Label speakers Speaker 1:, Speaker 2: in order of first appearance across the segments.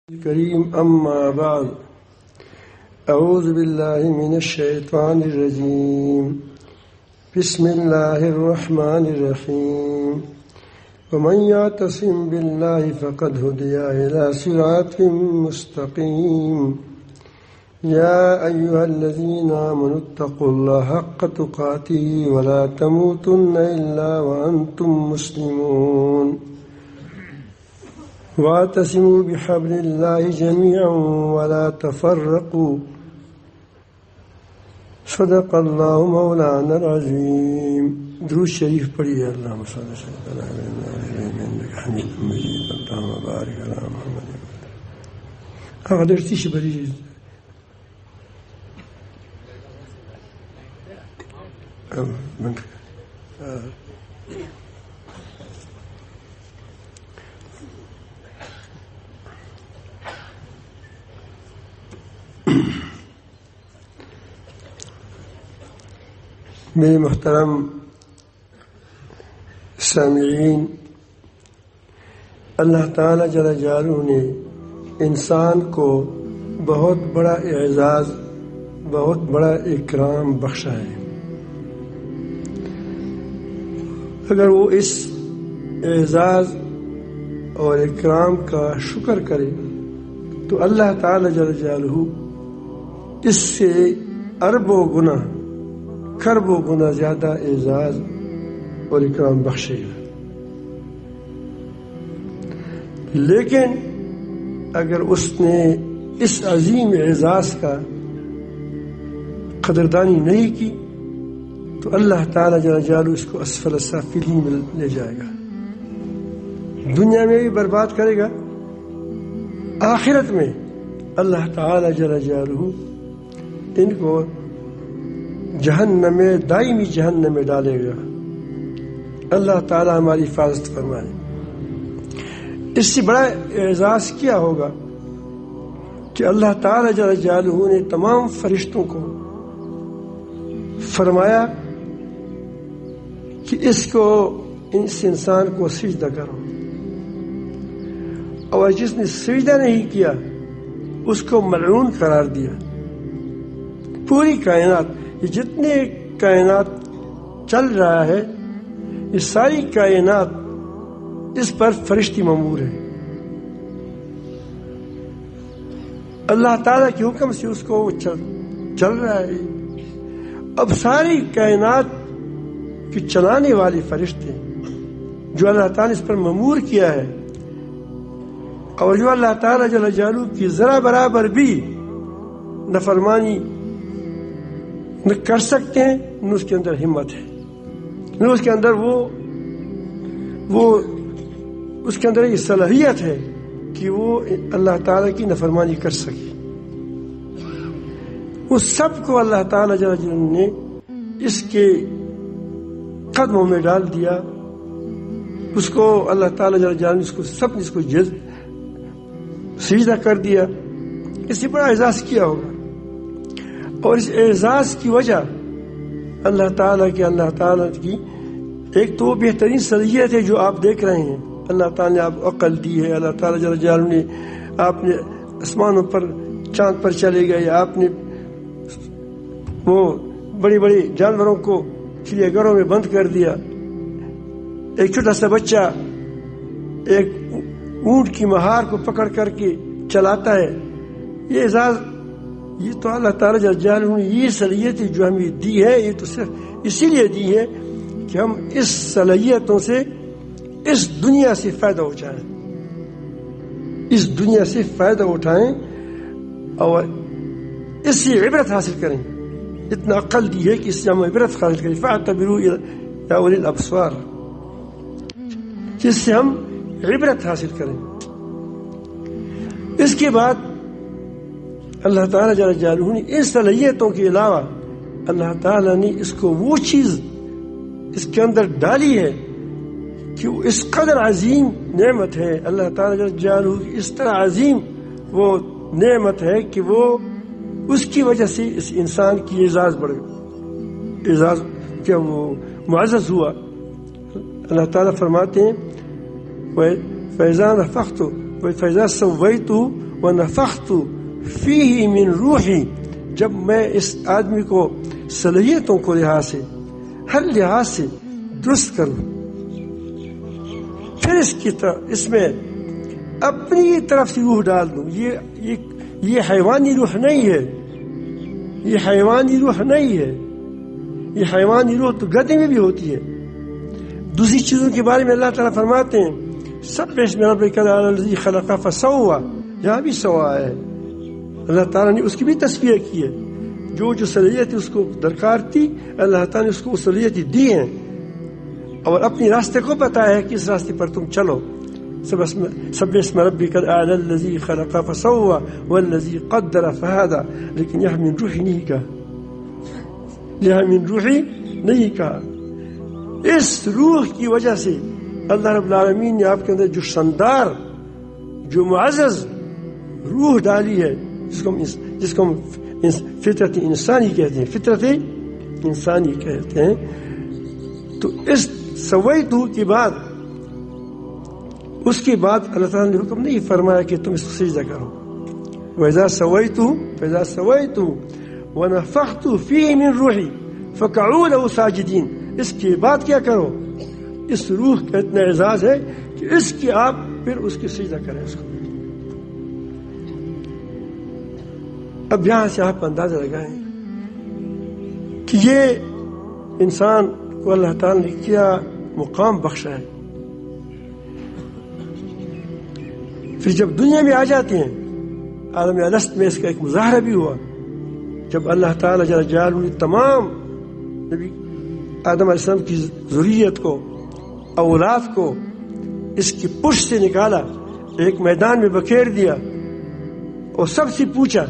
Speaker 1: الكريم أما بعد أعوذ بالله من الشيطان الرجيم بسم الله الرحمن الرحيم ومن يعتصم بالله فقد هدي إلى صراط مستقيم يا أيها الذين آمنوا اتقوا الله حق تقاته ولا تموتن إلا وأنتم مسلمون واعتصموا بحبل الله جميعا ولا تفرقوا صدق الله مولانا العظيم. درود شریف پڑھیے. اللهم صل على محمد انك حميد مجيد. اللهم بارك على محمد. قدرتي شبري میرے محترم سامعین، اللہ تعالی جل جلالہ نے انسان کو بہت بڑا اعزاز، بہت بڑا اکرام بخشا ہے. اگر وہ اس اعزاز اور اکرام کا شکر کرے تو اللہ تعالی جل جلالہ اس سے اربوں گنا، کروڑوں گنا زیادہ اعزاز اور اکرام بخشے گا. لیکن اگر اس نے اس عظیم اعزاز کا قدردانی نہیں کی تو اللہ تعالی جل جلالہ اس کو اسفل السافلین میں لے جائے گا. دنیا میں بھی برباد کرے گا، آخرت میں اللہ تعالی جل جلالہ ان کو جہنم میں، دائمی جہنم میں ڈالے گا. اللہ تعالی ہماری حفاظت فرمائے. اس سے بڑا اعزاز کیا ہوگا کہ اللہ تعالی جل جلالہ نے تمام فرشتوں کو فرمایا کہ اس انسان کو سجدہ کرو، اور جس نے سجدہ نہیں کیا اس کو ملعون قرار دیا. پوری کائنات، یہ جتنے کائنات چل رہا ہے، یہ ساری کائنات اس پر فرشتی مامور ہے. اللہ تعالیٰ کے حکم سے اس کو چل رہا ہے. اب ساری کائنات کی چلانے والے فرشتے جو اللہ تعالیٰ نے اس پر مامور کیا ہے، اور جو اللہ تعالیٰ جل جلالہ کی ذرا برابر بھی نافرمانی نہ کر سکتے ہیں، نہ اس کے اندر ہمت ہے، نہ اس کے اندر اس کے اندر یہ صلاحیت ہے کہ وہ اللہ تعالیٰ کی نافرمانی کر سکے. اس سب کو اللہ تعالیٰ جل جلالہ نے اس کے قدموں میں ڈال دیا. اس کو اللہ تعالیٰ جل جلالہ نے اس کو سجدہ کر دیا. اس سے بڑا اعزاز کیا ہوگا. اور اس اعزاز کی وجہ اللہ تعالیٰ کی ایک تو بہترین صلاحیت ہے جو آپ دیکھ رہے ہیں. اللہ تعالیٰ نے آپ عقل دی ہے. اللہ تعالیٰ جل جلالہ نے آپ نے آسمانوں پر، چاند پر چلے گئے. آپ نے وہ بڑی بڑی جانوروں کو چڑیا گھروں میں بند کر دیا. ایک چھوٹا سا بچہ ایک اونٹ کی مہار کو پکڑ کر کے چلاتا ہے. یہ اعزاز، یہ تو اللہ تعالیٰ جل جلالہ نے یہ صلاحیت جو ہمیں دی ہے، یہ تو صرف اسی لیے دی ہے کہ ہم اس صلاحیتوں سے اس دنیا سے فائدہ اٹھائیں، اس دنیا سے فائدہ اٹھائیں اور اس سے عبرت حاصل کریں. اتنا عقل دی ہے کہ اس سے ہم عبرت حاصل کریں. فاعتبروا یا اولی الابصار، جس سے ہم عبرت حاصل کریں. اس کے بعد اللہ تعالیٰ جل جلالہ نے ان صلاحیتوں کے علاوہ اللہ تعالیٰ نے اس کو وہ چیز اس کے اندر ڈالی ہے کہ وہ اس قدر عظیم نعمت ہے. اللہ تعالیٰ جل جلالہ اس طرح عظیم وہ نعمت ہے کہ وہ اس کی وجہ سے اس انسان کی اعزاز بڑھ گئی، اعزاز کیا وہ معزز ہوا. اللہ تعالیٰ فرماتے ہیں فیضان فخت فیضا سویت وَنَفَخْتُ فِيهِ مِن روحی، جب میں اس آدمی کو صلاحیتوں کو لحاظ سے، ہر لحاظ سے درست کروں، پھر اس میں اپنی طرف سے روح ڈال دوں. یہ حیوانی روح نہیں ہے، یہ حیوانی روح نہیں ہے. یہ حیوانی روح تو گدے میں بھی ہوتی ہے. دوسری چیزوں کے بارے میں اللہ تعالیٰ فرماتے ہیں سبح اسم ربک الذی خلق فسوی، یہاں بھی سوا ہے. اللہ تعالیٰ نے اس کی بھی تصفیہ کی ہے. جو صلاحیت اس کو درکار تھی اللہ تعالیٰ نے اس کو صلاحیت دی ہیں، اور اپنی راستے کو بتایا ہے کہ اس راستے پر تم چلو. سبح اسم ربک الاعلی الذی خلق فسوی والذی قدر فہدی. لیکن یہاں من روحی نہیں کہا، یہاں من روحی نہیں کہا. اس روح کی وجہ سے اللہ رب العالمین نے آپ کے اندر جو شاندار، جو معزز روح ڈالی ہے، جس کو ہم فطرت انسانی کہتے ہیں، فطرت انسانی کہتے ہیں. تو اس سویتو کے بعد، اس کے بعد اللہ تعالیٰ نے حکم نہیں فرمایا کہ تم اس کو سجدہ کرو. وَإِذَا سَوَيْتُ وَنَفَخْتُ فِيهِ مِن رُوحِي فَقَعُوا لَهُ سَاجِدِينَ. اس کے بعد کیا کرو؟ اس روح کا اتنا اعزاز ہے کہ اس کی آپ پھر اس کی سجدہ کریں اس کو. اب یہاں سے آپ اندازہ لگائیں کہ یہ انسان کو اللہ تعالیٰ نے کیا مقام بخشا ہے. پھر جب دنیا میں آ جاتے ہیں، عالم الست میں اس کا ایک مظاہرہ بھی ہوا جب اللہ تعالیٰ جل جلالہ نے تمام نبی آدم علیہ السلام کی ذریت کو، اولاد کو اس کی پشت سے نکالا، ایک میدان میں بکھیر دیا اور سب سے پوچھا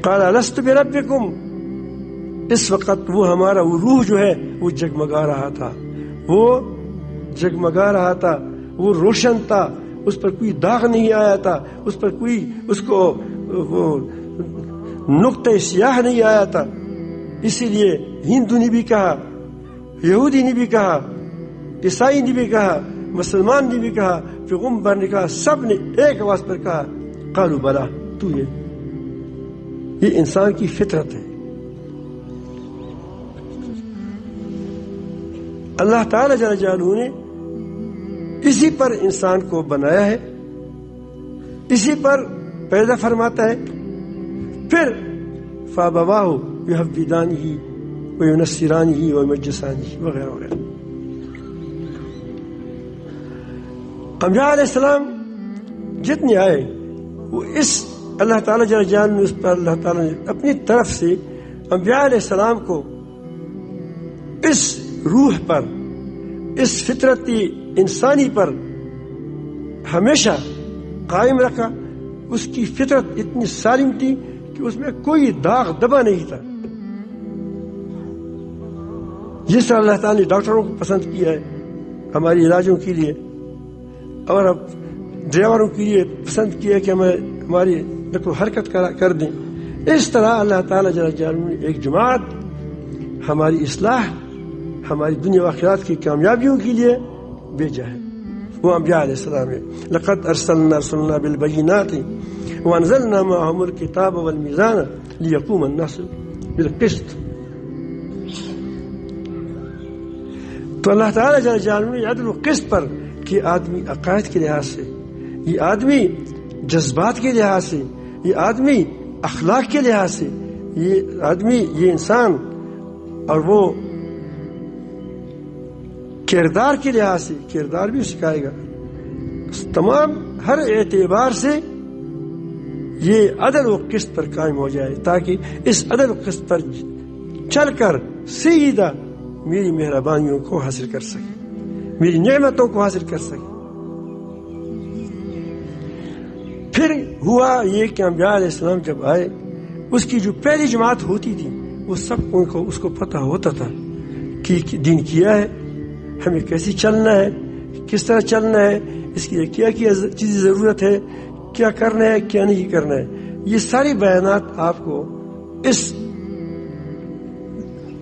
Speaker 1: قال الست بربکم. اس وقت وہ ہمارا وہ روح جو ہے وہ جگمگا رہا تھا، وہ جگمگا رہا تھا، وہ روشن تھا، اس پر کوئی داغ نہیں آیا تھا، اس پر کوئی اس کو نقطہ سیاہ نہیں آیا تھا. اسی لیے ہندو نے بھی کہا، یہودی نے بھی کہا، عیسائی نے بھی کہا، مسلمان نے بھی کہا، پیغمبر نے کہا، سب نے ایک آواز پر کہا قالوا بلا، تو یہ انسان کی فطرت ہے. اللہ تعالیٰ جل جلالہ نے اسی پر انسان کو بنایا ہے، اسی پر پیدا فرماتا ہے. پھر فابواہ یحودانہ وینصرانہ ویمجسانہ وغیرہ وغیرہ. انبیاء علیہ السلام جتنے آئے وہ اس اللہ تعالیٰ جل جلالہ نے اس پر اللہ تعالیٰ نے اپنی طرف سے انبیاء علیہ السلام کو اس روح پر، اس فطرتی انسانی پر ہمیشہ قائم رکھا. اس کی فطرت اتنی سالم تھی کہ اس میں کوئی داغ دبا نہیں تھا. جس طرح اللہ تعالیٰ نے ڈاکٹروں کو پسند کیا ہے ہماری علاجوں کے لیے، اور اب ڈرائیوروں کے لیے پسند کیا ہے کہ ہماری نقل و حرکت کر دیں، اس طرح اللہ تعالیٰ جل جلالہ نے ایک جماعت ہماری اصلاح، ہماری دنیا و آخرت کی کامیابیوں کے لیے بھیجا ہے. وہ انبیاء علیہ السلام ہے. لقد ارسلنا رسلنا بالبینات وانزلنا معهم الكتاب والميزان ليقوم الناس بالقسط. تو اللہ تعالیٰ جل جلالہ نے عدل و قسط پر کہ آدمی عقائد کے لحاظ سے، یہ آدمی جذبات کے لحاظ سے، یہ آدمی اخلاق کے لحاظ سے، یہ آدمی، یہ انسان، اور وہ کردار کے لحاظ سے، کردار بھی سکھائے گا. تمام ہر اعتبار سے یہ عدل و قسط پر قائم ہو جائے، تاکہ اس عدل و قسط پر چل کر سیدھا میری مہربانیوں کو حاصل کر سکے، میری نعمتوں کو حاصل کر سکے. پھر ہوا یہ کہ انبیاء علیہ السلام جب آئے، اس کی جو پہلی جماعت ہوتی تھی وہ سب کو اس کو پتہ ہوتا تھا کہ دین کیا ہے، ہمیں کیسے چلنا ہے، کس طرح چلنا ہے، اس کی کیا چیز ضرورت ہے، کیا کرنا ہے، کیا نہیں کرنا ہے. یہ ساری بیانات آپ کو اس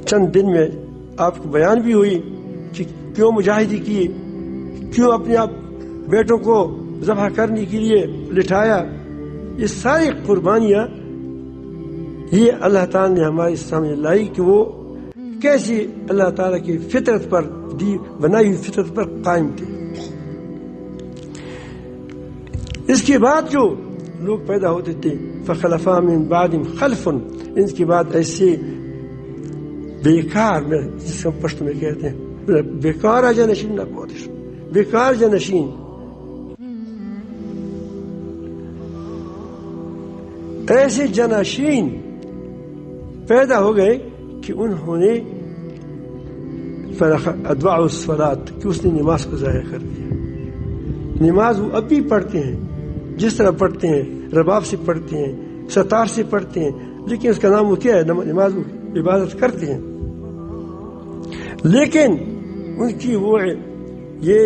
Speaker 1: چند دن میں آپ کو بیان بھی ہوئی کہ کیوں مجاہدی کیے، کیوں اپنے آپ بیٹوں کو ذبح کرنے کے لیے لٹھایا، یہ ساری قربانیاں یہ اللہ تعالیٰ نے ہمارے سامنے لائی کہ وہ کیسی اللہ تعالیٰ کی فطرت پر بنائی ہوئی فطرت پر قائم تھے۔ اس کے بعد جو لوگ پیدا ہوتے تھے فخلف من بعدهم خلف، ان کے بعد ایسے بیکار، جس کو پشتو میں کہتے ہیں بیکار جانشین، بیکار جانشین، ایسے جانشین پیدا ہو گئے کہ انہوں نے ادواء الصلاۃ، کہ اس نے نماز کو ضائع کر دیا۔ نماز وہ اب بھی پڑھتے ہیں، جس طرح پڑھتے ہیں، رباب سے پڑھتے ہیں، ستار سے پڑھتے ہیں، لیکن اس کا نام وہ کیا ہے؟ نماز، وہ عبادت کرتے ہیں، لیکن ان کی وہ یہ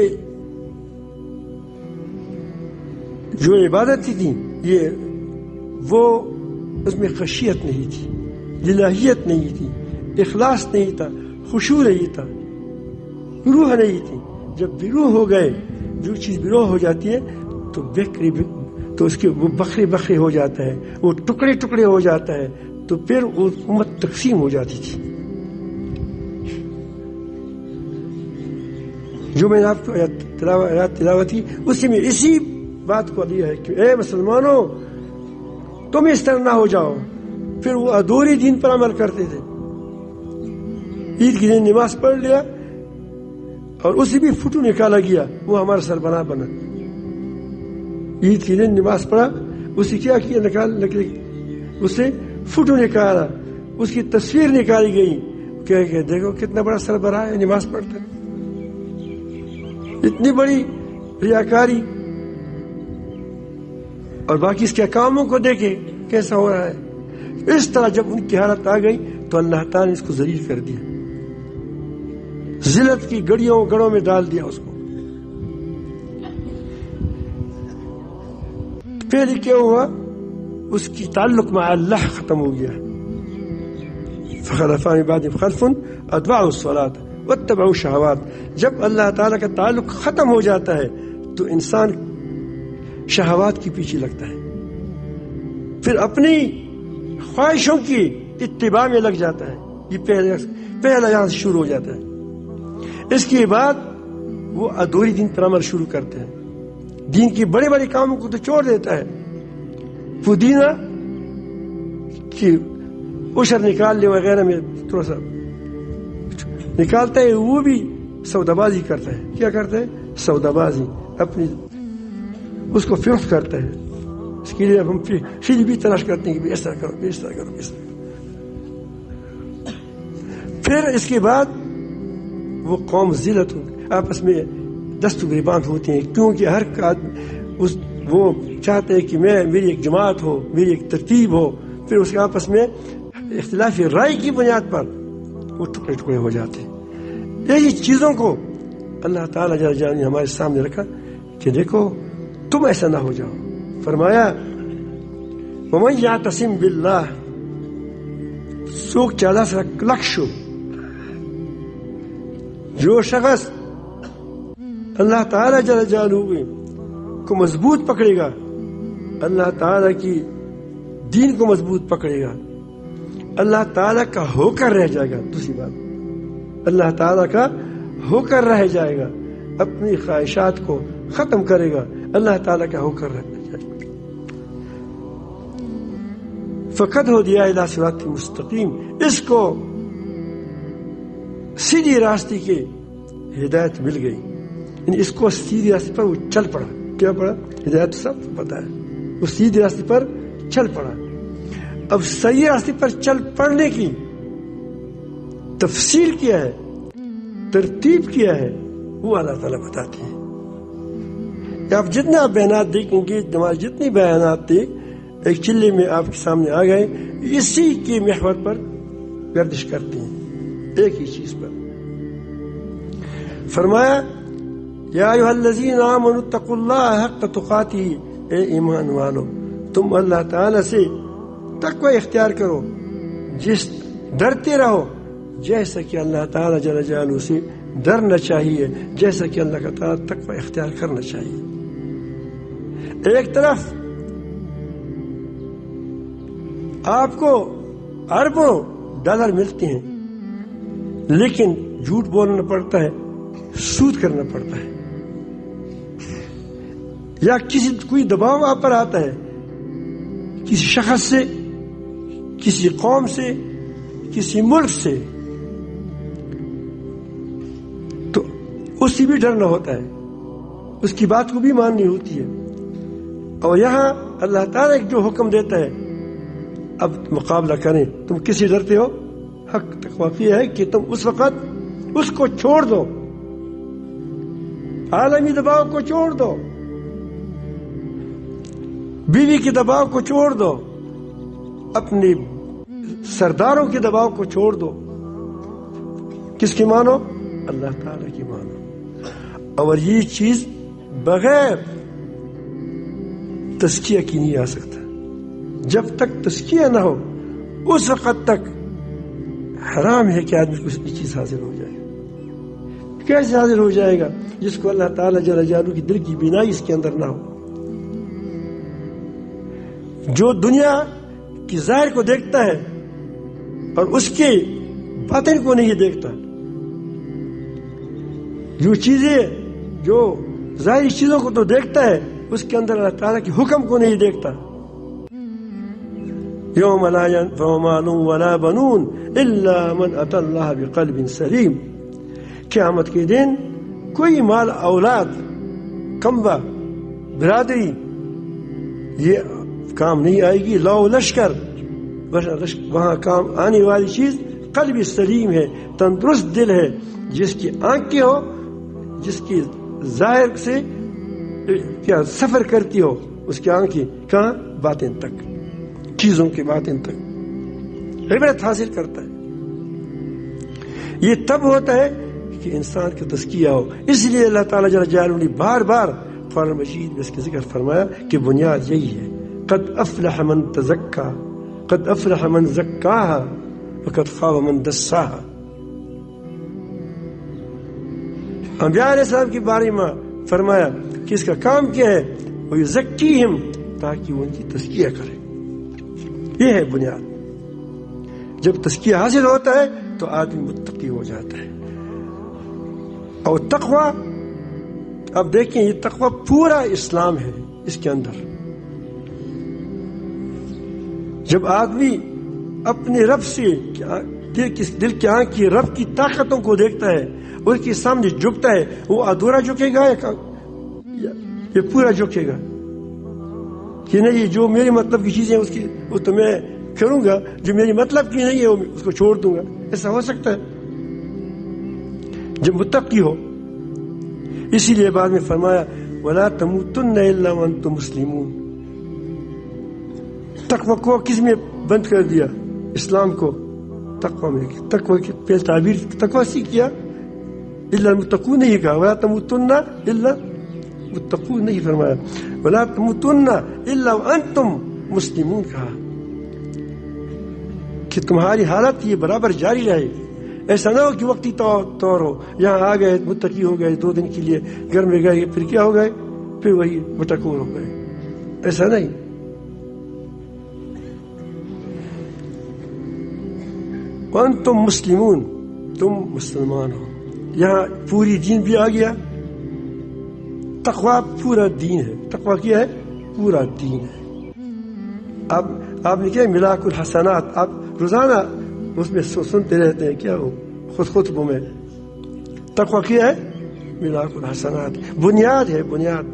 Speaker 1: جو عبادت تھی یہ وہ اس میں خشیت نہیں تھی، للہیت نہیں تھی، اخلاص نہیں تھا، خشوع نہیں تھا، روح نہیں تھی۔ جب بیروح ہو گئے، جو چیز بیروح ہو جاتی ہے تو اس کے وہ بکھرے بکھرے ہو جاتا ہے، وہ ٹکڑے ٹکڑے ہو جاتا ہے، تو پھر وہ امت تقسیم ہو جاتی تھی۔ جو میں نے آپ کو آیات تلاوت کی، اسی میں اسی بات کو دیا ہے کہ اے مسلمانوں تم اس طرح نہ ہو جاؤ۔ پھر وہ ادھوری دین پر عمل کرتے تھے، عید کے دن نماز پڑھ لیا اور اسے بھی فوٹو نکالا گیا، وہ ہمارا سربراہ بنا۔ عید کے دن نماز پڑھا، اسے کیا کیا؟ اسے فوٹو نکالا، اس کی تصویر نکالی گئی کہ دیکھو کتنا بڑا سربراہ ہے، نماز پڑھتا ہے۔ اتنی بڑی ریاکاری، اور باقی اس کے کاموں کو دیکھیں کیسا ہو رہا ہے۔ اس طرح جب ان کی حالت آ گئی تو اللہ تعالیٰ نے اس کو ذلیل کر دیا، ذلت کی گڑوں میں ڈال دیا اس کو۔ پھر کیا ہوا؟ اس کی تعلق مع اللہ ختم ہو گیا۔ فخلف من بعدهم خلف اتبعوا الصلاۃ واتبعوا الشهوات۔ جب اللہ تعالیٰ کا تعلق ختم ہو جاتا ہے تو انسان شہوات کے پیچھے لگتا ہے، پھر اپنی خواہشوں کی اتباع میں لگ جاتا ہے۔ یہ پہلا یہاں سے شروع ہو جاتا ہے۔ اس کے بعد وہ ادھوری دین پر عمل شروع کرتے ہیں، دین کی بڑے بڑے کاموں کو تو چھوڑ دیتا ہے۔ پودینہ کی عشر نکال لے وغیرہ میں تھوڑا سا نکالتا ہے، وہ بھی سودا بازی کرتا ہے۔ کیا کرتا ہے؟ سودا بازی، اپنی اس کو فروخت کرتا ہے۔ اس کے لیے ہم پھر بھی تلاش کرتے ہیں کہ اس طرح کرو، اس طرح کرو، اس طرح کرو۔ پھر اس کے بعد وہ قوم ذلت آپس میں دست و گریبان ہوتے ہیں، کیونکہ ہر وہ چاہتے ہیں کہ میری ایک جماعت ہو، میری ایک ترتیب ہو۔ پھر اس کے آپس میں اختلاف رائے کی بنیاد پر وہ ٹکڑے ٹکڑے ہو جاتے ہیں۔ یہی چیزوں کو اللہ تعالیٰ جل جلالہ نے ہمارے سامنے رکھا کہ دیکھو تم ایسا نہ ہو جاؤ۔ فرمایا وَمَن يَعْتَصِم بِاللَّهِ، سوک چالا سر لکشو، جو شخص اللہ تعالیٰ جل جلالہ کو مضبوط پکڑے گا، اللہ تعالیٰ کی دین کو مضبوط پکڑے گا، اللہ تعالیٰ کا ہو کر رہ جائے گا۔ دوسری بات، اللہ تعالیٰ کا ہو کر رہ جائے گا، اپنی خواہشات کو ختم کرے گا، اللہ تعالیٰ کا ہو کر رہ جائے گا۔ فقد ہو دیا الی صراط مستقیم، اس کو سیدھی راستے کی ہدایت مل گئی، یعنی اس کو سیدھی راستے پر وہ چل پڑا۔ کیا پڑا؟ ہدایت سب پتا ہے، وہ سیدھی راستے پر چل پڑا۔ اب صحیح راستے پر چل پڑنے کی تفصیل کیا ہے، ترتیب کیا ہے، وہ اللہ تعالیٰ بتاتے ہیں۔ آپ جتنے آپ بیانات دیکھیں گے، ہمارے جتنے بیانات تھے ایک چلے میں آپ کے سامنے آ گئے، اسی کے محور پر گردش کرتے ہیں، ایک ہی چیز پر۔ فرمایا یا ایھا الذین آمنوا اتقوا اللہ حق تقاتہ، اے ایمان والو تم اللہ تعالی سے تقوی اختیار کرو، ڈرتے رہو جیسا کہ اللہ تعالی جل جلالہ سے ڈرنا چاہیے، جیسا کہ اللہ کا تعالی تقوی اختیار کرنا چاہیے۔ ایک طرف آپ کو اربوں ڈالر ملتے ہیں لیکن جھوٹ بولنا پڑتا ہے, سود کرنا پڑتا ہے, یا کوئی دباؤ آپ پر آتا ہے کسی شخص سے, کسی قوم سے, کسی ملک سے, تو اس سے بھی ڈرنا ہوتا ہے, اس کی بات کو بھی ماننی ہوتی ہے. اور یہاں اللہ تعالیٰ جو حکم دیتا ہے اب مقابلہ کریں. تم کس سے ڈرتے ہو؟ حق تقویٰ یہ ہے کہ تم اس وقت اس کو چھوڑ دو, عالمی دباؤ کو چھوڑ دو, بیوی کے دباؤ کو چھوڑ دو, اپنے سرداروں کے دباؤ کو چھوڑ دو. کس کی مانو؟ اللہ تعالیٰ کی مانو. اور یہ چیز بغیر تزکیہ کی نہیں آ سکتا. جب تک تزکیہ نہ ہو اس وقت تک حرام ہے کہ آدمی کو اس کی چیز حاصل ہو جائے. کیسے حاصل ہو جائے گا؟ جس کو اللہ تعالیٰ جل جلالہ کی دل کی بینائی اس کے اندر نہ ہو, جو دنیا کی ظاہر کو دیکھتا ہے اور اس کے باطن کو نہیں دیکھتا, جو چیزیں جو ظاہری چیزوں کو تو دیکھتا ہے اس کے اندر اللہ تعالیٰ کے حکم کو نہیں دیکھتا. یوم لا ينفع مال ولا بنون الا من اتى الله بقلب سلیم. قیامت کے دن کوئی مال, اولاد, کمبا, برادری یہ کام نہیں آئے گی. لو لشکر, وہاں کام آنے والی چیز قلب سلیم ہے, تندرست دل ہے, جس کی آنکھیں ہو, جس کی ظاہر سے کیا سفر کرتی ہو, اس کی آنکھیں کہاں؟ باطن تک, چیزوں کے باطن تک عبرت حاصل کرتا ہے. یہ تب ہوتا ہے کہ انسان کا تزکیہ ہو. اس لیے اللہ تعالیٰ جل جلالہ نے بار بار قرآن مجید میں اس کا ذکر فرمایا کہ بنیاد یہی ہے, قد افلح من تزکا, قد افلح من زکاہا وقد خاب من دساہا. انبیاء علیہ السلام کے بارے میں فرمایا کہ اس کا کام کیا ہے؟ وَيُزَكِّيهِمْ, تاکہ وہ ان کی تزکیہ کرے. یہ ہے بنیاد. جب تزکیہ حاصل ہوتا ہے تو آدمی متقی ہو جاتا ہے. اور تقوی, اب دیکھیں یہ تقوی پورا اسلام ہے اس کے اندر. جب آدمی اپنے رب سے دل کے آنکھ کی رب کی طاقتوں کو دیکھتا ہے, اس کے سامنے جھکتا ہے, وہ ادھورا جھکے گا یا یہ پورا جھکے گا کہ نہیں جو میری مطلب کی چیزیں اس کی وہ تو میں کروں گا, جو میری مطلب کی نہیں ہے وہ اس کو چھوڑ دوں گا. ایسا ہو سکتا ہے جب متقی ہو. اسی لیے بعد میں فرمایا وَلَا تَمُوتُنَّ إِلَّا وَأَنْتُمْ مُسْلِمُونَ. تقوی کو کس میں بند کر دیا؟ اسلام کو تقوی میں. تقوی کی پہل تعبیر تقوی سے کیا, الا المتقون نہیں کہا, ولا تموتن الا متقون نہیں فرمایا, ولا تموتن الا وانتم مسلمون کہا کہ تمہاری حالت یہ برابر جاری رہے. ایسا نہ ہو کہ وقتی طور ہو, یہاں آ گئے متقی ہو گئے 2 دن کے لیے, گھر میں گئے پھر کیا ہو گئے, پھر وہی متقون ہو گئے. ایسا نہیں. وانتم مسلمون, تم مسلمان ہو. یہاں پوری دین بھی آ گیا. تقوی پورا دین ہے. تقوی کیا ہے؟ پورا دین ہے. اب آپ نے کیا ملاک الحسنات, آپ روزانہ اس میں سنتے رہتے ہیں کیا ہو خطبوں میں. تقوی کیا ہے؟ ملاک الحسنات, بنیاد ہے, بنیاد.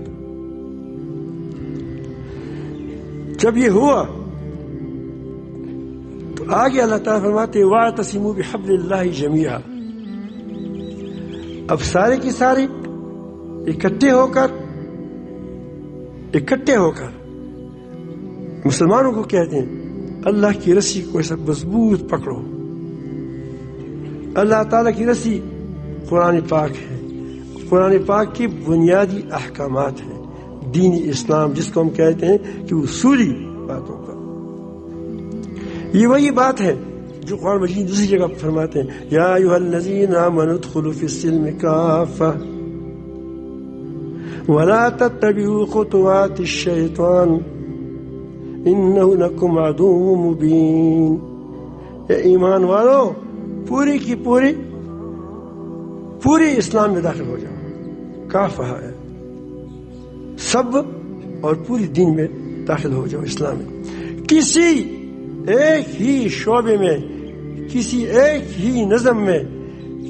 Speaker 1: جب یہ ہوا تو آگے اللہ تعالیٰ فرماتے وَاعْتَصِمُوا بِحَبْلِ اللَّهِ جَمِيعًا. اب سارے کی سارے اکٹھے ہو کر مسلمانوں کو کہتے ہیں اللہ کی رسی کو ایسا مضبوط پکڑو. اللہ تعالیٰ کی رسی قرآن پاک ہے. قرآن پاک کی بنیادی احکامات ہیں. دین اسلام جس کو ہم کہتے ہیں کہ اصولی باتوں کا, یہ وہی بات ہے جو قرآن مجید دوسری جگہ فرماتے ہیں یا ایھا الذین آمنوا ادخلوا فی السلم کافہ ولا تتبعوا خطوات الشیطان انہ لکم عدو مبین. اے ایمان والو پوری کی پوری اسلام میں داخل ہو جاؤ. کافہ ہے سب اور پوری دین میں داخل ہو جاؤ اسلام میں. کسی ایک ہی شعبے میں، کسی ایک ہی نظم میں،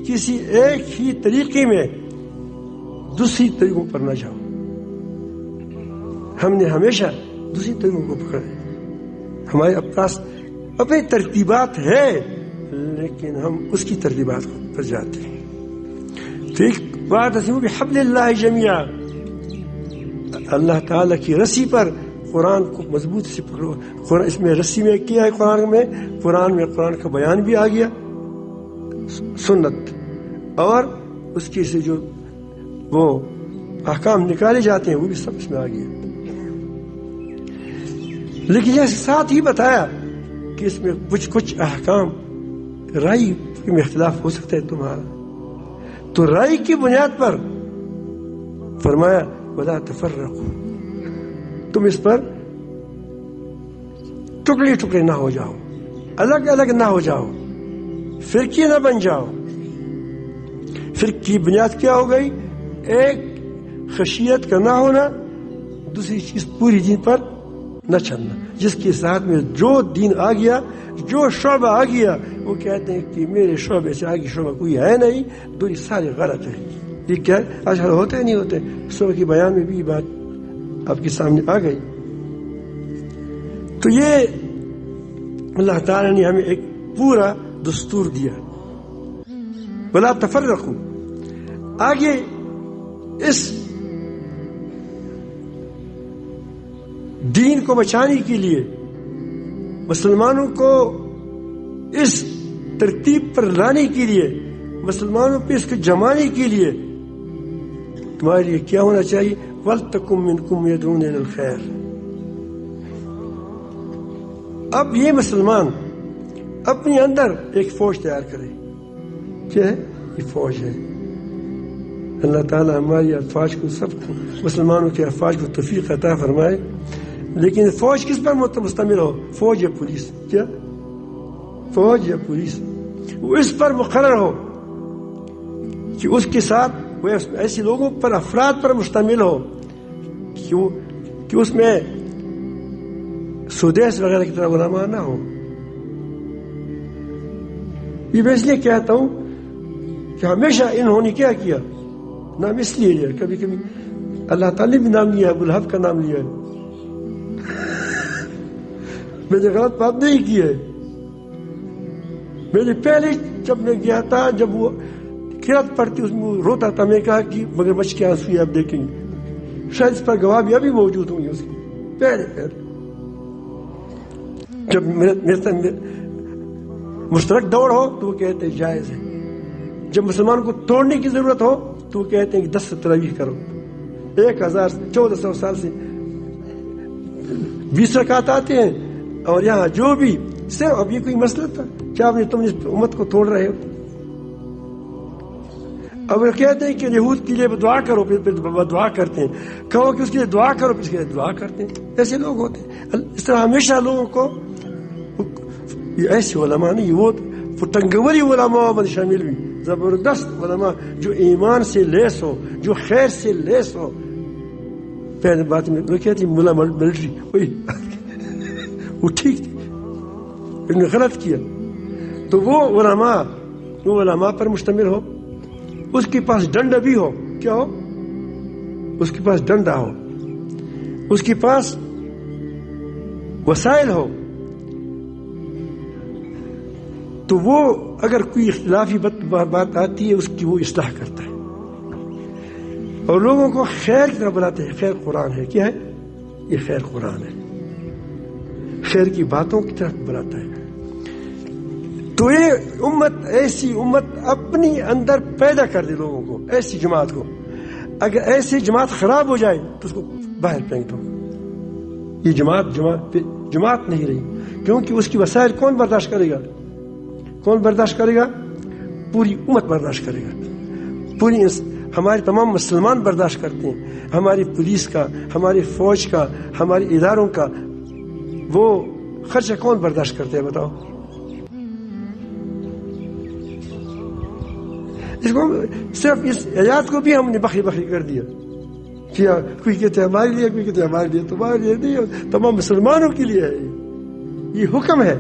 Speaker 1: کسی ایک ہی طریقے میں دوسری طریقوں پر نہ جاؤ. ہم نے ہمیشہ دوسری طریقوں کو پکڑا ہے. ہمارے پاس اپنی ترتیبات ہے لیکن ہم اس کی ترتیبات پر جاتے ہیں. تو ایک بات ایسی بحبل اللہ جمیعا، اللہ تعالیٰ کی رسی پر قرآن کو مضبوط سے پکڑو. قرآن اس میں رسی میں کیا ہے، قرآن میں قرآن کا بیان بھی آ گیا، سنت اور اس کی سے جو وہ احکام نکالے جاتے ہیں وہ بھی سب اس میں آ گیا. لیکن یہ ساتھ ہی بتایا کہ اس میں کچھ احکام رائے میں اختلاف ہو سکتا ہے تمہارا، تو رائے کی بنیاد پر فرمایا ولا تفرقوا، تم اس پر ٹکڑے نہ ہو جاؤ، الگ الگ نہ ہو جاؤ، فرقے نہ بن جاؤ. فرق کی بنیاد کیا ہو گئی؟ ایک خشیت کا نہ ہونا، دوسری چیز پوری دین پر نہ چلنا. جس کے ساتھ میں جو دین آ گیا، جو شعبہ آ گیا، وہ کہتے ہیں کہ میرے شعبے سے آگے شعبہ کوئی ہے نہیں، دوسری سارے غلط ہے. یہ کیا ہے؟ آج حل ہوتے نہیں ہوتے. صبح کی بیان میں بھی یہ بات آپ کے سامنے آ گئی. تو یہ اللہ تعالیٰ نے ہمیں ایک پورا دستور دیا، ولا تفرقوا. آگے اس دین کو بچانے کے لیے، مسلمانوں کو اس ترتیب پر لانے کے لیے، مسلمانوں پہ اس کو جمانے کے لیے تمہارے لیے کیا ہونا چاہیے؟ وَلْتَكُمْ مِنْكُمْ يَدْعُونَ إِلَى الْخَيْرِ. اب یہ مسلمان اپنے اندر ایک فوج تیار کرے. کیا ہے یہ فوج؟ ہے اللہ تعالیٰ ہماری افواج کو، سب کو، مسلمانوں کے افواج کو توفیق عطا فرمائے. لیکن فوج کس پر مشتمل ہو؟ فوج یا پولیس؟ کیا فوج یا پولیس؟ وہ اس پر مقرر ہو کہ اس کے ساتھ وہ ایسے لوگوں پر، افراد پر مشتمل ہو کہ اس میں سودیس وغیرہ کی طرح علماء نہ ہو. یہ میں اس لیے کہتا ہوں کہ ہمیشہ انہوں نے کیا کیا، نام اس لیے لیا، کبھی کبھی اللہ تعالیٰ نے بھی نام لیا، ابو لہب کا نام لیا. میں نے غلط بات نہیں کی ہے. میں نے پہلے جب میں گیا تھا، جب وہ قرات پڑھتی اس میں روتا تھا، میں کہا کہ مگر بچ کے آنسو آپ دیکھیں گے. شاید اس پر گواہ بھی ابھی موجود ہوں گے اس کی. پہلے جب میرے مشترک دوڑ ہو تو وہ کہتے ہیں جائز ہے. جب مسلمان کو توڑنے کی ضرورت ہو تو وہ کہتے ہیں کہ 10 تراویح کرو. 1400 سال سے 20 رکعت آتے ہیں، اور یہاں جو بھی صرف اب یہ کوئی مسئلہ تھا کیا تم اس امت کو توڑ رہے ہو؟ اب وہ کہتے ہیں کہ یہود کے لیے دعا کرو، پھر دعا کرتے ہیں. کہو کہ اس کے لیے دعا کرو، پھر اس کے لیے دعا کرتے ہیں. ایسے لوگ ہوتے ہیں. اس طرح ہمیشہ لوگوں کو، یہ ایسے علماء نہیں، وہ ٹنگوری علماء میں شامل بھی، زبردست علماء جو ایمان سے لیس ہو، جو خیر سے لیس ہو. پہلے بات میں وہ کہتے ہیں ملا ملٹری، وہ ٹھیک تھی، انہوں نے غلط کیا. تو وہ علماء پر مشتمل ہو، اس کے پاس ڈنڈا بھی ہو. کیا ہو؟ اس کے پاس ڈنڈا ہو، اس کے پاس وسائل ہو. تو وہ اگر کوئی اختلافی بات آتی ہے اس کی وہ اصلاح کرتا ہے اور لوگوں کو خیر کی طرف بلاتے ہیں. خیر قرآن ہے. کیا ہے یہ؟ خیر قرآن ہے. خیر کی باتوں کی طرف بلاتا ہے. تو یہ امت، ایسی امت اپنی اندر پیدا کر دے لوگوں کو، ایسی جماعت کو. اگر ایسی جماعت خراب ہو جائے تو اس کو باہر پھینک دو. یہ جماعت نہیں رہی، کیونکہ اس کی وسائل کون برداشت کرے گا؟ کون برداشت کرے گا؟ پوری امت برداشت کرے گا. پوری ہمارے تمام مسلمان برداشت کرتے ہیں، ہماری پولیس کا، ہماری فوج کا، ہمارے اداروں کا، وہ خرچہ کون برداشت کرتے ہیں بتاؤ؟ اس کو صرف اس آیات کو بھی ہم نے بکری بکری کر دیا، کیا کوئی کہتے ہیں ہمارے لیے، کوئی کہتے ہیں ہمارے لیے، تمہارے لیے نہیں، تمام مسلمانوں کے لیے ہے، یہ حکم ہے۔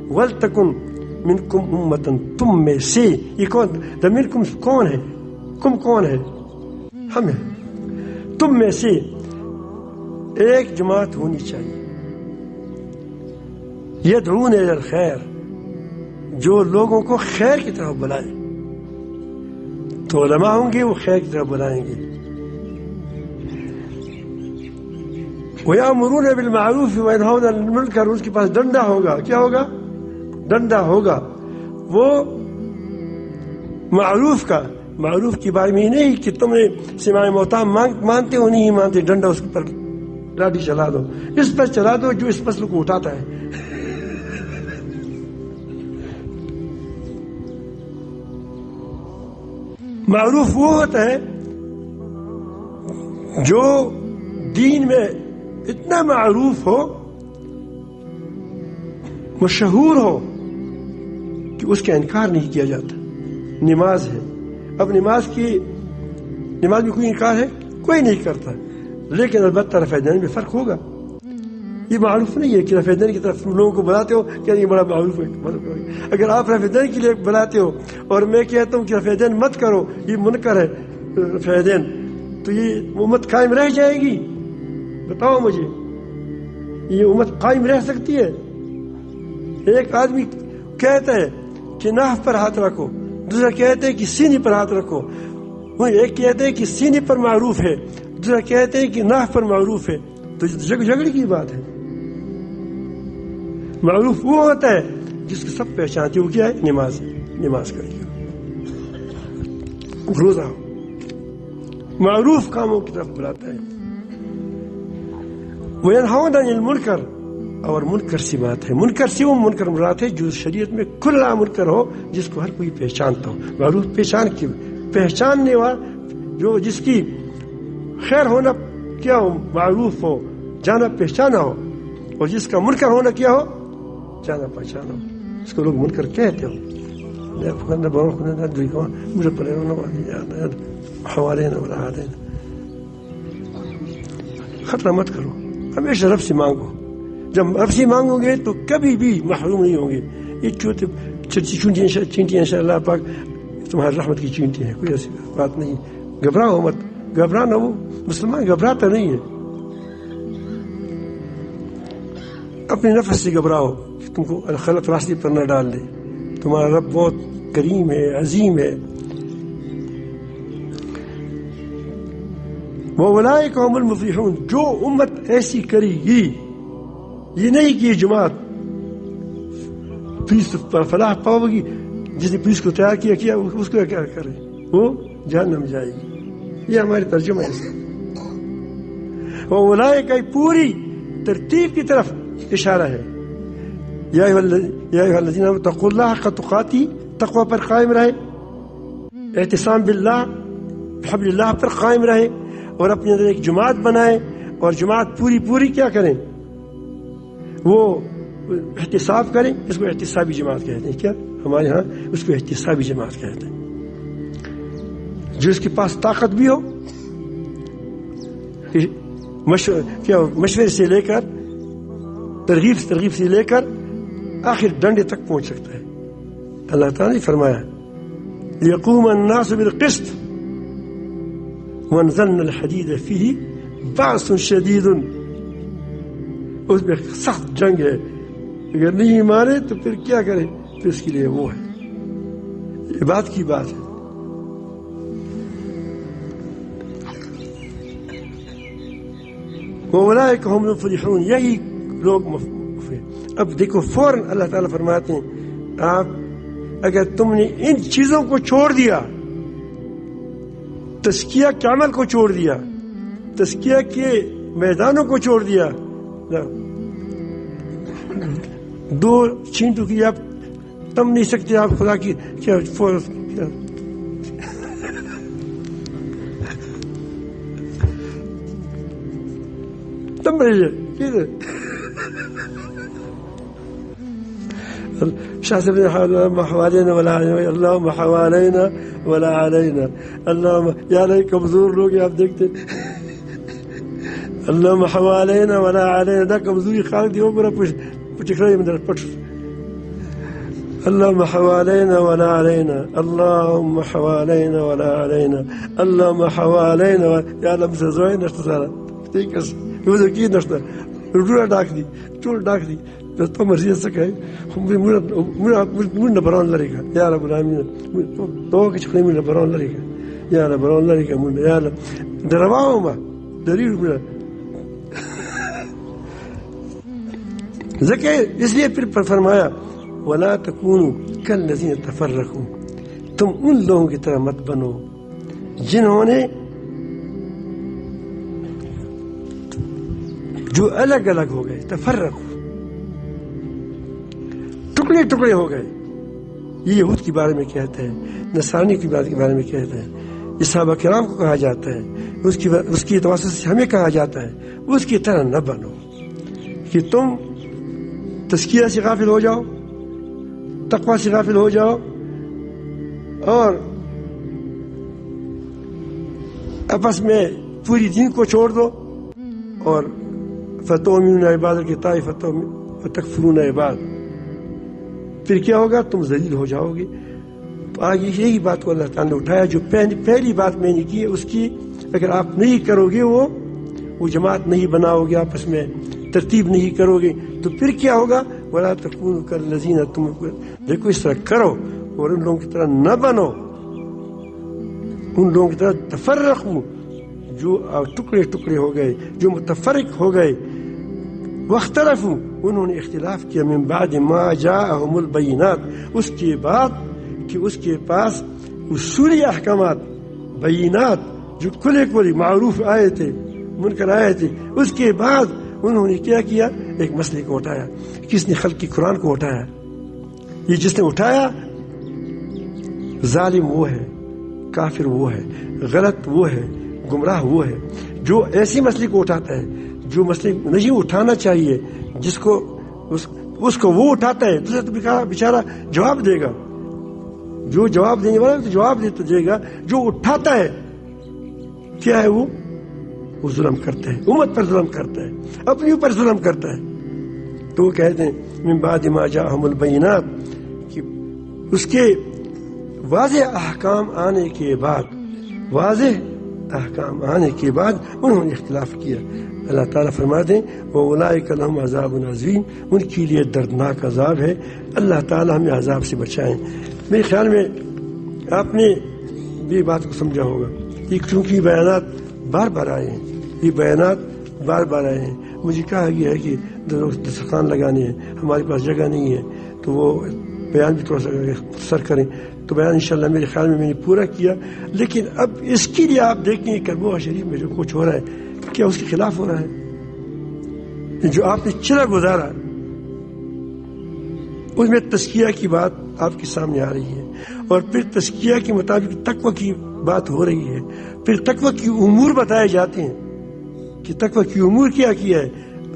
Speaker 1: وَلْتَكُنْ مِنْكُمْ أُمَّةً، تم میں سے، یہ کون منکم کون ہے؟ کم کون ہے؟ ہم ہیں۔ تم میں سے ایک جماعت ہونی چاہیے، یدعون الی الخیر، جو لوگوں کو خیر کی طرف بلائے۔ تو علماء ہوں گے، وہ خیر کی طرف بلائیں گے۔ وَيَأْمُرُونَ بِالْمَعْرُوفِ وَيَنْهَوْنَ عَنِ الْمُنكَرِ، اس کے پاس ڈنڈا ہوگا۔ کیا ہوگا؟ ڈنڈا ہوگا۔ وہ معروف کا، معروف کے بارے میں نہیں کہ تم نے سماع محترم مانتے ہو نہیں مانتے، ڈنڈا اس پر لاٹھی چلا دو، اس پر چلا دو جو اس مسئلے کو اٹھاتا ہے۔ معروف وہ ہوتا ہے جو دین میں اتنا معروف ہو، مشہور ہو کہ اس کا انکار نہیں کیا جاتا۔ نماز ہے، اب نماز میں کوئی انکار ہے؟ کوئی نہیں کرتا، لیکن البتہ رفع دین میں فرق ہوگا۔ یہ معروف نہیں ہے کہ رفع دین کی طرف لوگوں کو بلاتے ہو کہ یہ بڑا معروف ہے۔ اگر آپ رفع دین کے لیے بلاتے ہو اور میں کہتا ہوں کہ رفع دین مت کرو، یہ منکر ہے رفع دین، تو یہ امت قائم رہ جائے گی؟ بتاؤ مجھے، یہ امت قائم رہ سکتی ہے؟ ایک آدمی کہتا ہے کہ ناف پر ہاتھ رکھو، دوسرا کہتے ہیں کہ سینے پر ہاتھ رکھو، وہ ایک کہتے ہیں کہ سینے پر معروف ہے، دوسرا کہتے ہیں کہ ناف پر معروف ہے، تو جھگڑے کی بات ہے۔ معروف وہ ہوتا ہے جس کو سب پہچانتے وہ کیا ہے؟ نماز ہے، نماز کریے، روزہ ہو، معروف کاموں کی طرف بلاتا ہے۔ وَيَنْهَوْنَ عَنِ الْمُنكَرِ، اور منکر سے بات ہے، منکر سے وہ منکر مراد ہے جو شریعت میں کھلا منکر ہو، جس کو ہر کوئی پہچانتا ہو۔ معروف پہچاننے والا، جو جس کی خیر ہونا کیا ہو؟ معروف ہو، جانا پہچانا ہو، اور جس کا منکر ہونا کیا ہو؟ جانا پہچانا ہو، اس کو لوگ منکر کہتے ہو۔ حوالے خطرہ مت کرو، ہمیشہ رب سے مانگو۔ جب رب سے مانگو گے تو کبھی بھی محروم نہیں ہوں گے۔ یہ چینٹی ان شاء اللہ پاک تمہاری رحمت کی چینٹی ہے، کوئی ایسی بات نہیں۔ گھبراؤ مت، گھبرانا، وہ مسلمان گھبراتا نہیں ہے۔ اپنے نفس سے گھبراؤ کہ تم کو غلط راستے پر نہ ڈال دے۔ تمہارا رب بہت کریم ہے، عظیم ہے۔ وَأُولَٰئِكَ هُمُ الْمُفْلِحُونَ، جو امت ایسی کرے گی، یہ نہیں کہ یہ جماعت پولیس پر فلاح پاؤ گی، جس نے پولیس کو تیار کیا اس کو کیا کرے، وہ جہنم جائے گی۔ یہ ہماری ترجمہ ہے اس کا۔ وَأُولَٰئِكَ پوری ترتیب کی طرف اشارہ ہے۔ یا ایھا الذین آمنوا اتقوا اللہ حق تقاتی، تقوی پر قائم رہے، اعتصام باللہ، بحبل اللہ پر قائم رہے، اور اپنے اندر ایک جماعت بنائے، اور جماعت پوری کیا کریں؟ وہ احتساب کریں۔ اس کو احتسابی جماعت کہتے ہیں۔ کیا ہمارے ہاں اس کو احتسابی جماعت کہتے ہیں۔ جو اس کے پاس طاقت بھی ہو، مشورے سے لے کر، ترغیب سے لے کر آخر ڈنڈے تک پہنچ سکتا ہے۔ اللہ تعالیٰ نے فرمایا لِيَقُومَ النَّاسُ بِالْقِسْطِ وَأَنزَلْنَا الْحَدِيدَ فِيهِ بَأْسٌ شَدِيدٌ، اس میں سخت جنگ ہے، اگر نہیں مانے تو پھر کیا کرے؟ پھر اس کے لیے وہ ہے، یہ بات کی بات ہے۔ وَأُولَٰئِكَ هُمُ الْمُفْلِحُونَ، یہی لوگ مفلح۔ اب دیکھو فوراً اللہ تعالیٰ فرماتے ہیں آپ اگر تم نے ان چیزوں کو چھوڑ دیا، تزکیہ کے عمل کو چھوڑ دیا، تزکیہ کے میدانوں کو چھوڑ دیا، دو چینٹوں کی آپ تم نہیں سکتے، آپ خدا کی کیا تم رہیے كده شاهد اللهم حوالينا ولا علينا اللهم حوالينا ولا علينا اللهم يا لي کمزور لوگ آپ دیکھتے اللهم حوالينا ولا علينا دا کمزوری خالق دی اوپر پچکرے میں پٹ اللهم حوالينا ولا علينا اللهم حوالينا ولا علينا اللهم حوالينا يا لم زوين نشتغل تيكس يوزو كي نشتغل رجوع داخلي طول داخلي بس تو مرضی سکے ہم بھی من بران لریگا یا رب العالمین تو کہ چخنی من بران لریگا یا رب بران لریگا من یا رب درواو ما دلیل من ذکر اس لیے پھر فرمایا ولا تکونوا کالذین تفرقوا تم ان لوگوں کی طرح مت بنو جنہوں نے جو الگ الگ ہو گئے تفرقوا ٹکڑے ٹکڑے ہو گئے. یہ یہود کے بارے میں کہتے ہیں, نصرانی کے بارے میں کہتے ہیں, یہ صحابہ کرام کو کہا جاتا ہے, اس کی توسط سے ہمیں کہا جاتا ہے اس کی طرح نہ بنو کہ تم تزکیہ سے غافل ہو جاؤ, تقوی سے غافل ہو جاؤ اور آپس میں پوری دین کو چھوڑ دو اور فتؤمنون عباد کی طائفۃ وتکفرون عباد. پھر کیا ہوگا؟ تم ذلیل ہو جاؤ گے. تو آگے یہی بات کو اللہ تعالیٰ نے اٹھایا جو پہلی بات میں نے کی ہے, اس کی اگر آپ نہیں کرو گے وہ جماعت نہیں بناؤ گے, آپس میں ترتیب نہیں کرو گے, تو پھر کیا ہوگا؟ ولا تکونوا کالذین, تم دیکھو اس طرح کرو اور ان لوگوں کی طرح نہ بنو, ان لوگوں کی طرح تفرقوا جو ٹکڑے ٹکڑے ہو گئے, جو متفرق ہو گئے. واختلفوا, انہوں نے اختلاف کیا, من بعد ما جاءهم البینات, اس کے بعد کہ اس کے پاس اصولی احکامات بینات جو کھلے کھلے معروف آئے تھے, منکر آئے تھے, اس کے بعد انہوں نے کیا کیا؟ ایک مسئلے کو اٹھایا. کس نے؟ خلق کی قرآن کو اٹھایا. یہ جس نے اٹھایا ظالم وہ ہے, کافر وہ ہے, غلط وہ ہے, گمراہ وہ ہے جو ایسی مسئلے کو اٹھاتا ہے جو مسئلے نہیں اٹھانا چاہیے, جس کو اس کو وہ اٹھاتا ہے, دوسرا تو بیچارہ جواب دے گا. جو جواب دینے والا تو جواب دے گا, جو اٹھاتا ہے کیا ہے وہ ظلم کرتا ہے, امت پر ظلم کرتا ہے, اپنے اوپر ظلم کرتا ہے. تو وہ کہتے ہیں من بعد ما جاءهم البینات, کہ اس کے واضح احکام آنے کے بعد انہوں نے اختلاف کیا. اللہ تعالیٰ فرماتے ہیں وَأُولَٰئِكَ لَهُمْ عَذَابٌ عَظِيمٌ, ان کے لیے دردناک عذاب ہے. اللہ تعالیٰ ہمیں عذاب سے بچائیں. میرے خیال میں آپ نے بھی بات کو سمجھا ہوگا, چونکہ بیانات بار بار آئے ہیں, مجھے کہا گیا ہے کہ دسترخوان لگانے ہیں, ہمارے پاس جگہ نہیں ہے, تو وہ بیان بھی تھوڑا سا سر کریں. تو بیان انشاءاللہ میرے خیال میں نے پورا کیا. لیکن اب اس کے لیے آپ دیکھیں کربوہا شریف میں جو کچھ ہو رہا ہے, کیا اس کے خلاف ہو رہا ہے؟ جو آپ نے چلا گزارا اس میں تزکیہ کی بات آپ کے سامنے آ رہی ہے, اور پھر تزکیہ کے مطابق تقوی کی بات ہو رہی ہے. پھر تقوی کی امور بتائے جاتے ہیں کہ تقوی کی امور کیا ہے.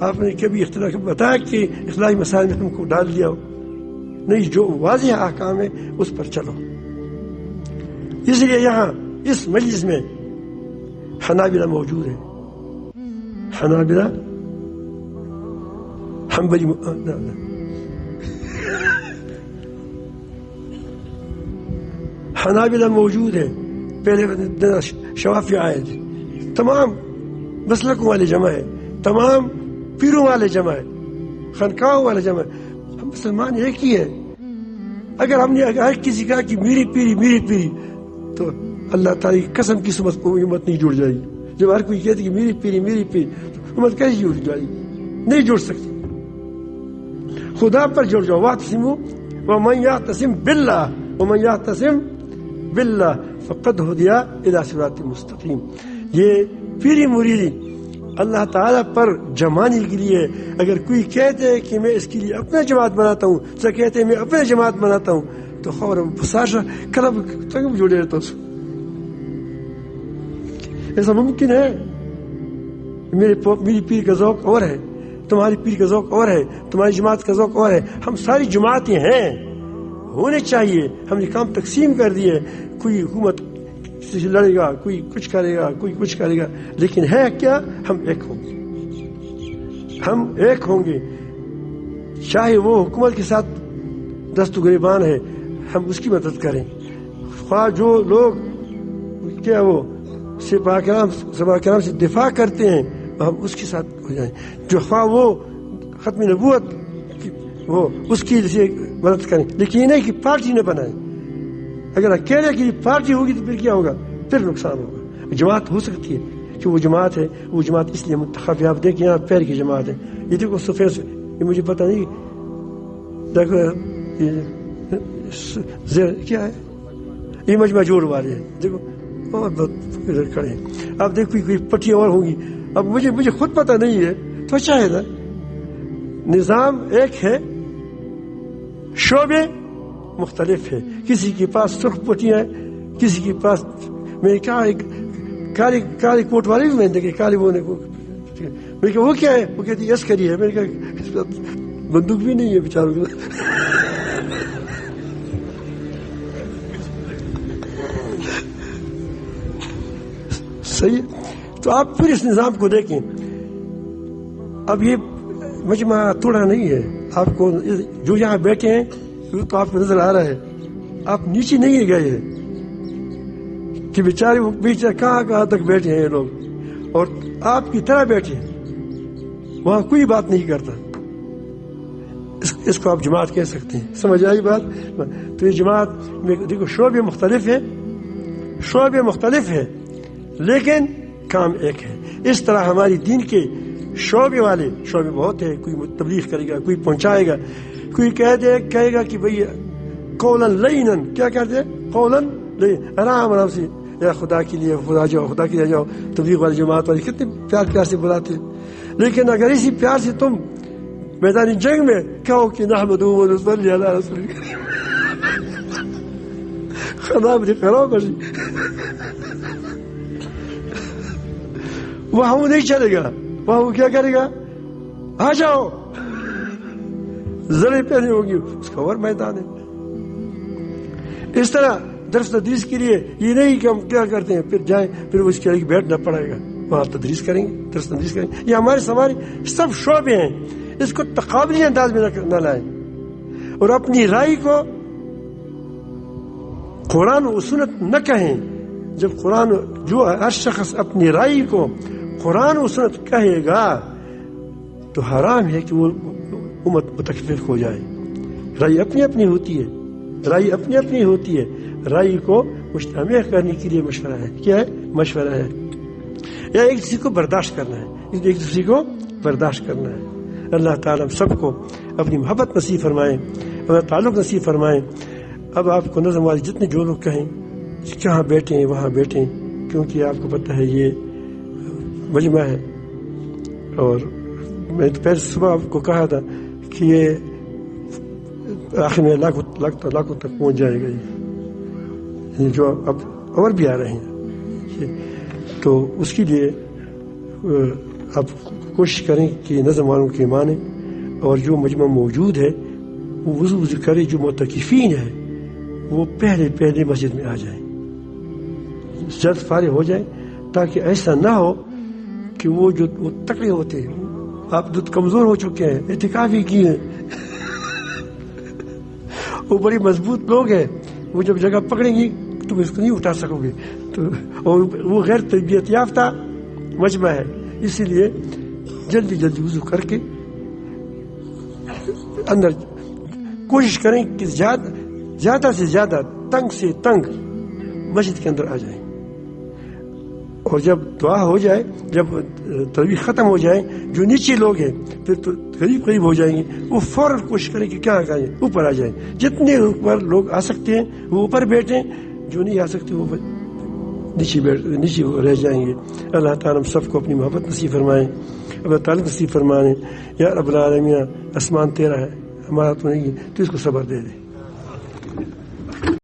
Speaker 1: آپ نے کبھی اختلاف بتایا کہ اخلاقی مسائل میں تم کو ڈال دیا ہو؟ نہیں, جو واضح احکام ہے اس پر چلو. اس لیے یہاں اس مجلس میں حنابلہ موجود ہے, حنابلہ حنبلی حنابلہ موجود ہے. پہلے شوافی آئے تھے, تمام مسلکوں والے جمع ہے, تمام پیروں والے جمع ہے, خانقاہوں والے جمع ہے. ہم مسلمان ایک ہی ہے. اگر ہم نے ہر کسی کہا کہ میری پیری تو اللہ تعالی کی قسم کی امت نہیں جڑ جائے گی. جب ہر کوئی کہتے کہ میری پیری امت کیسے جڑ جائے گی؟ نہیں جڑ سکتی. خدا پر جڑ جاؤ. واعتصموا ومن يعتصم باللہ فقد ہدی الی صراط مستقیم. یہ پیری مریدی اللہ تعالیٰ پر جمانے کے لیے. اگر کوئی کہتے ہے کہ میں اس کے لیے اپنا جماعت بناتا ہوں, تو کہتے ہیں میں اپنا جماعت بناتا ہوں, تو خبر پساشا کلب جڑے رہتا ہوں. ایسا ممکن ہے؟ میری پیر کا ذوق اور ہے، تمہاری پیر کا ذوق اور ہے، تمہاری جماعت کا ذوق اور ہے. ہم ساری جماعتیں ہیں، ہونے چاہیے. ہم نے کام تقسیم کر دیے، کوئی حکومت سے لڑے گا، کوئی کچھ کرے گا، کوئی کچھ کرے گا، لیکن ہے کیا؟ ہم ایک ہوں گے. ہم ایک ہوں گے، چاہے وہ حکومت کے ساتھ دست و گریبان ہے، ہم اس کی مدد کریں. خواہ جو لوگ کیا وہ صحابہ کرام سے دفاع کرتے ہیں، ہم اس کے ساتھ ہو جائیں. جو خواہ وہ ختم نبوت وہ اس کی مدد کریں، لیکن یہ نہیں کہ پارٹی نہ بنائیں. اگر اکیلے کی پارٹی ہوگی تو پھر کیا ہوگا؟ پھر نقصان ہوگا. جماعت ہو سکتی ہے کہ وہ جماعت ہے، وہ جماعت اس لیے منتخب ہے. آپ دیکھیں یہاں پیر کی جماعت ہے، یہ دیکھو سفید، یہ مجھے پتہ نہیں، دیکھو کیا ہے، یہ مجمع جوڑ والے ہیں، دیکھو اور بہت کھڑے ہیں. اب دیکھو کوئی پٹی اور ہوگی. اب مجھے خود پتہ نہیں ہے تو اچھا ہے نا. نظام ایک ہے، شعبے مختلف ہے. کسی کے پاس سرخ پٹیاں ہیں، کسی کے پاس، میں نے کہا ایک کالی کوٹ والے بھی میں نے دیکھے، کالے وہ نے، میں نے کہا وہ کیا ہے؟ وہ کہتی عسکری ہے. میں نے کہا بندوق بھی نہیں ہے بیچاروں کے. صحیح. تو آپ پھر اس نظام کو دیکھیں. اب یہ مجمع توڑا نہیں ہے. آپ کو جو یہاں بیٹھے ہیں تو آپ کو نظر آ رہا ہے، آپ نیچے نہیں گئے ہیں کہ بیچارے کہاں تک بیٹھے ہیں لوگ، اور آپ کی طرح بیٹھے ہیں، وہاں کوئی بات نہیں کرتا. اس کو آپ جماعت کہہ سکتے ہیں. سمجھ آئی بات؟ تو یہ جماعت میں دیکھو شعبے مختلف ہے لیکن کام ایک ہے. اس طرح ہماری دین کے شعبے بہت ہیں. کوئی تبلیغ کرے گا، کوئی پہنچائے گا، کوئی کہے گا کہ بھئی قولا لینن، کیا کہتے ہیں؟ قولا لینن، آرام سے، یا خدا کے لیے خدا کے لیے جاؤ. تبلیغ والی جماعت والے کتنے پیار سے بلاتے ہیں. لیکن اگر اسی پیار سے تم میدان جنگ میں کہو کہ نحمدہ و نصلی علی رسول خدا مجھے خراب کر، وہاں وہ نہیں چلے گا. وہاں وہ کیا کرے گا؟ آ جاؤ، زرے پہنے ہوگی، اس کا اور میدان ہے. اس طرح درس تدریس کے لیے یہ نہیں کہ ہم کیا کرتے ہیں پھر جائیں پھر اس کے لیے بیٹھنا پڑے گا، وہاں تدریس کریں گے، درس تدریس کریں گے. یہ ہمارے سب شعبے ہیں. اس کو تقابلی انداز میں نہ لائیں، اور اپنی رائے کو قرآن و سنت نہ کہیں. جب جو ہر شخص اپنی رائے کو قرآن و سنت کہے گا تو حرام ہے کہ وہ امت متفق ہو جائے. رائے اپنی اپنی ہوتی ہے. رائے کو مجتمع کرنے کے لیے مشورہ ہے. کیا ہے؟ مشورہ ہے، یا ایک دوسرے کو برداشت کرنا ہے. اللہ تعالیٰ ہم سب کو اپنی محبت نصیب فرمائے، اپنا تعلق نصیب فرمائے. اب آپ کو نظم والے جتنے جو لوگ کہیں کہاں بیٹھیں وہاں بیٹھیں، کیونکہ آپ کو پتہ ہے یہ مجمع ہے. اور میں تو پہلے صبح آپ کو کہا تھا کہ یہ آخر میں لاکھوں تک پہنچ جائے گا. یہ جو اب اور بھی آ رہے ہیں، تو اس کے لیے آپ کوشش کریں کہ نظم والوں کے مانیں، اور جو مجمع موجود ہے وہ وضو کرے. جو معتکفین ہے وہ پہلے مسجد میں آ جائیں، جلد فارغ ہو جائیں، تاکہ ایسا نہ ہو کہ وہ تکڑے ہوتے ہیں. آپ جو کمزور ہو چکے ہیں، اعتکاف ہی کیے ہیں، وہ بڑی مضبوط لوگ ہیں، وہ جب جگہ پکڑیں گی تم اس کو نہیں اٹھا سکو گے. تو اور وہ غیر تربیت یافتہ مجمع ہے، اسی لیے جلدی وضو کر کے اندر کوشش کریں کہ زیادہ سے زیادہ تنگ سے تنگ مسجد کے اندر آ جائیں. اور جب دعا ہو جائے، جب تراویح ختم ہو جائے، جو نیچے لوگ ہیں پھر تو قریب ہو جائیں گے، وہ فوراً کوشش کریں کہ کیا کریں، اوپر آ جائیں. جتنے اوپر لوگ آ سکتے ہیں وہ اوپر بیٹھیں، جو نہیں آ سکتے وہ نیچے رہ جائیں گے. اللہ تعالیٰ ہم سب کو اپنی محبت نصیب فرمائیں، اپنا تعلق نصیب فرمائیں. یا رب العالمین، آسمان تیرا ہے، ہمارا تو نہیں ہے، تو اس کو صبر دے دے.